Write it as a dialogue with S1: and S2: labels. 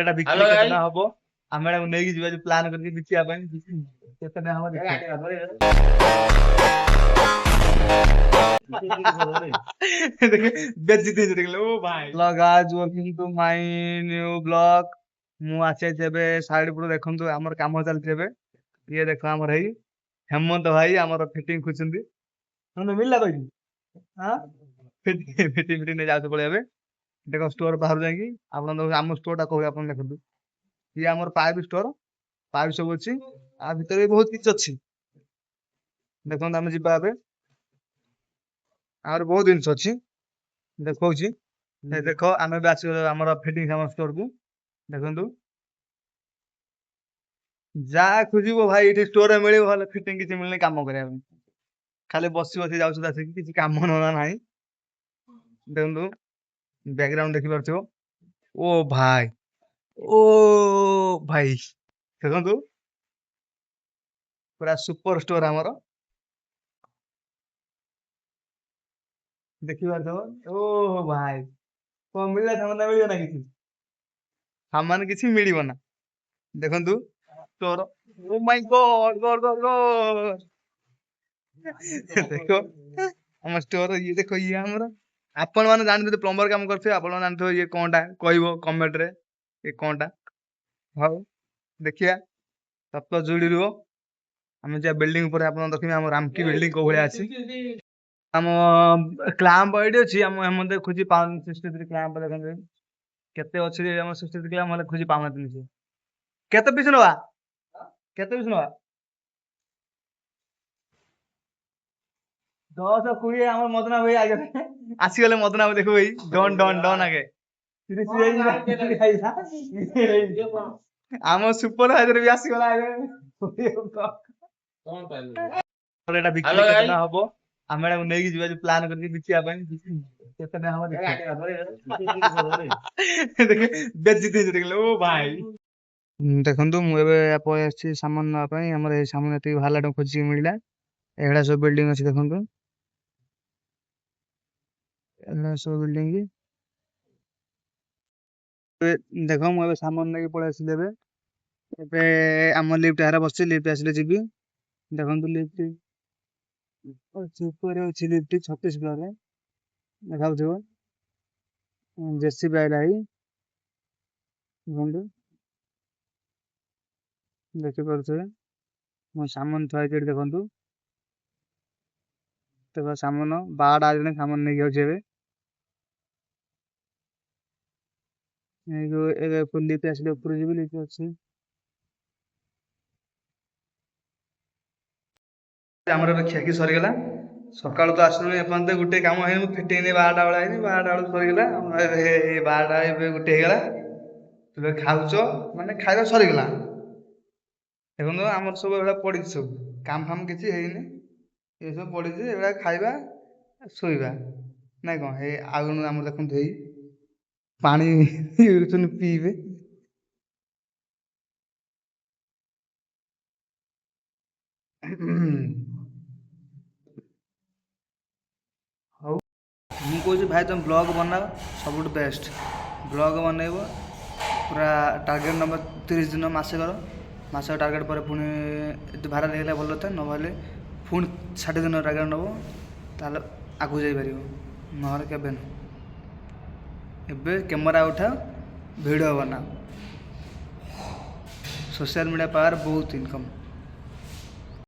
S1: ଏଟା ବିକ୍ରି
S2: ହ୍ୟାଲୋ
S1: କେତେ
S2: ଭାଇ।
S1: ଟଙ୍କା ହବ ଆମେ ଏଟାକୁ ନେଇକି ଯିବା ଯୋଉ ପ୍ଲାନ୍ କରିକି ବିକିବା ପାଇଁ କେତେ ଟଙ୍କା ହବ ଦେଖିବା। ଦେଖେ ବେଚି ଦେଇଛି ଦେଖିଲେ ଓ ଭାଇ। Hello guys, welcome to my new vlog। ମୁଁ ଆସିଛି ଏବେ ସାଇଡ ପଟୁ ଦେଖନ୍ତୁ ଆମର କାମ ଚାଲିଛି ଏବେ। ଇଏ ଦେଖ ଆମର ହେଇ ହେମନ୍ତ ଭାଇ ଆମର ଫିଟିଂ ଖୁଛନ୍ତି। ମିଳିଲା କହିଲି ହଁ ଫିଟିଂ ନେଇ ଯାଉଛୁ ପଳେଇ ଏବେ ଦେଖ ଷ୍ଟୋର ବାହାରୁ ଯାଇକି ଆପଣ ଆମ ଷ୍ଟୋର ଟା କହିବେ ଆପଣ ଦେଖନ୍ତୁ ଇଏ ଆମର ପାଇପ୍ ଷ୍ଟୋର ପାଇପ୍ ସବୁ ଅଛି ଆ ଭିତରେ ବି ବହୁତ କିଛି ଅଛି ଦେଖନ୍ତୁ ଆମେ ଯିବା ଏବେ ଆହୁରି ବହୁତ ଜିନିଷ ଅଛି ଦେଖଉଛି ଦେଖ ଆମେ ବି ଆସିଗଲୁ ଆମର ଫିଟିଂ ଆମ ଷ୍ଟୋର କୁ ଦେଖନ୍ତୁ ଯାହା ଖୋଜିବ ଭାଇ ଏଠି ଷ୍ଟୋରରେ ମିଳିବ ହେଲେ ଫିଟିଂ କିଛି ମିଳୁନି କାମ କରିବା ପାଇଁ ଖାଲି ବସି ବସି ଯାଉଛୁ ଆସିକି କିଛି କାମ ନବା ନାହିଁ ଦେଖନ୍ତୁ ବ୍ୟାକଗ୍ରାଉଣ୍ଡ ଦେଖିପାରୁଥିବ ଓ ଭାଇ ଓ ଭାଇ ଦେଖନ୍ତୁ ପୁରା ସୁपर ଷ୍ଟୋर ଆମର ଦେଖିପାରୁଥିବ ଓ ଭାଇ କଣ ମିଳିଲା ସାମାନ ମିଳିବ ନା କିଛି ସାମାନ କିଛି ମିଳିବ ନା ଦେଖନ୍ତୁ ଷ୍ଟୋର ଓ ମାଇ ଗଡ ଗଡ ଗଡ ଗଡ ଦେଖ ଆମ ଷ୍ଟୋର ଇଏ ଦେଖ ଇଏ ଆମର ଆପଣ ମାନେ ଜାଣିଥିବେ ପ୍ଲମ୍ବର କାମ କରୁଥିବେ ଆପଣ ଜାଣିଥିବେ ଇଏ କଣଟା କହିବ କମେଣ୍ଟ ରେ ଏ କଣଟା ହଉ ଦେଖିବା ତତ୍ପ ଯୋଡି ରୁହ ଆମେ ଯିବା ବିଲ୍ଡିଂ ଉପରେ ଆପଣ ଦେଖିବେ ଆମ ରାମକି ବିଲ୍ଡିଂ କୋଉ ଭଳିଆ ଅଛି ଆମ କ୍ଲାମ୍ପ ଏଇଠି ଅଛି ଆମ ଏମତେ ଖୋଜି ପାଉନି 63 କ୍ଲାମ୍ପ ଦେଖନ୍ତୁ କେତେ ଅଛି ଆମ 63 କ୍ଲାମ୍ପ ହେଲେ ଖୋଜି ପାଉନାହାନ୍ତି ସେ କେତେ ପିସ୍ ନବା କେତେ ପିସ୍ ନବା 10 20 ଆମର ମଦନା ଭାଇ ଆଗେ ଆସିଗଲେ ମଦନା ଭାଇ ଦେଖୁ ଭାଇ ଡନ୍ ଡନ୍ ଡନ୍ ଆଗେ ଆମ ସୁପର ହାଇଜରେ ବି ଆସିଗଲା ଆଗେ ଏଟା ବିକ୍ରି
S2: ହ୍ୟାଲୋ
S1: କେତେ
S2: ଭାଇ।
S1: ଟଙ୍କା ହବ ଆମେ ଏଟାକୁ ନେଇକି ଯିବା ଯୋଉ ପ୍ଲାନ୍ କରିକି ବିକିବା ପାଇଁ କେତେ ଟଙ୍କା ହବ ଦେଖିବା। ଦେଖେ ବେଚି ଦେଇଛି ଦେଖିଲେ ଓ ଭାଇ ଦେଖନ୍ତୁ ମୁଁ ଏବେ ପଳେଇ ଆସିଛି ସାମାନ ନେବା ପାଇଁ ଆମର ଏଇ ସାମାନ ଏତିକି ବାହାରିଲା ଟା ଖୋଜିକି ମିଳିଲା ଏଗୁଡା ସବୁ ବିଲ୍ଡିଂ ଅଛି ଦେଖନ୍ତୁ ଏଗୁଡା ସବୁ ବିଲ୍ଡିଂ ଦେଖ ମୁଁ ଏବେ ସାମାନ ନେଇକି ପଳେଇ ଆସିଲି ଏବେ ଏବେ ଆମ ଲିଫ୍ଟ ଆରେ ବସିଛି ଲିଫ୍ଟ ଆସିଲେ ଯିବି ଦେଖନ୍ତୁ ଲିଫ୍ଟ ଉପରେ ଅଛି ଲିଫ୍ଟ 36 ଫ୍ଲୋରରେ ଦେଖାଉଥିବ ଜେସିବି ଆଇଲା ହେଇ ଦେଖନ୍ତୁ ଦେଖିପାରୁଥିବେ ମୋ ସାମାନ ଥୁଆ ହେଇଛି ଏଠି ଦେଖନ୍ତୁ ଦେଖ ସାମାନ 12ଟା ଆଜି ସାମାନ ନେଇକି ଯାଉଛି ଏବେ ଲିଫ୍ଟ ଆସିଲେ ଉପରୁ ଯିବି ଲିଫ୍ଟ ଅଛି ଆମର ଏବେ ଖିଆକି ସରିଗଲା ସକାଳୁ ତ ଆସିଲୁଣି ଏପର୍ଯ୍ୟନ୍ତ ଗୋଟେ କାମ ହେଇନି ଫିଟିଂ ନେଇ 12ଟା ବେଳେ ହେଇନି 12ଟା ବେଳକୁ ସରିଗଲା ଆମର ଏବେ 12ଟା ଏବେ ଗୋଟେ ହେଇଗଲା ଏବେ ଖାଉଛ ମାନେ ଖାଇବା ସରିଗଲା ଦେଖନ୍ତୁ ଆମର ସବୁ ଏଗୁଡା ପଡିଛି ସବୁ କାମ ଫାମ କିଛି ହେଇନି ଏସବୁ ପଡିଛି ଏଗୁଡା ଖାଇବା ଶୋଇବା ନାଇଁ କଣ ଏଇ ଆଉ ଜଣେ ଆମର ଦେଖନ୍ତୁ ଏଇ ପାଣି ପିଇବେ ହଉ ମୁଁ କହୁଛି ଭାଇ ତମେ ବ୍ଲଗ ବନାଅ ସବୁଠୁ ବେଷ୍ଟ ବ୍ଲଗ ବନେଇବ ପୁରା ଟାର୍ଗେଟ ନମ୍ବର 30 ଦିନ ମାସେ କର ମାସ ଟାର୍ଗେଟ ପରେ ପୁଣି ଭାଇରାଲ ହେଇଗଲେ ଭଲ କଥା ନହେଲେ ପୁଣି 60 ଦିନ ଟାର୍ଗେଟ ନେବ ତାହେଲେ ଆଗକୁ ଯାଇପାରିବ ନହେଲେ କେବେ ନୁହଁ ଏବେ କ୍ୟାମେରା ଉଠାଅ ଭିଡ଼ିଓ ବନାଅ सोशल मीडिया पावर बहुत इनकम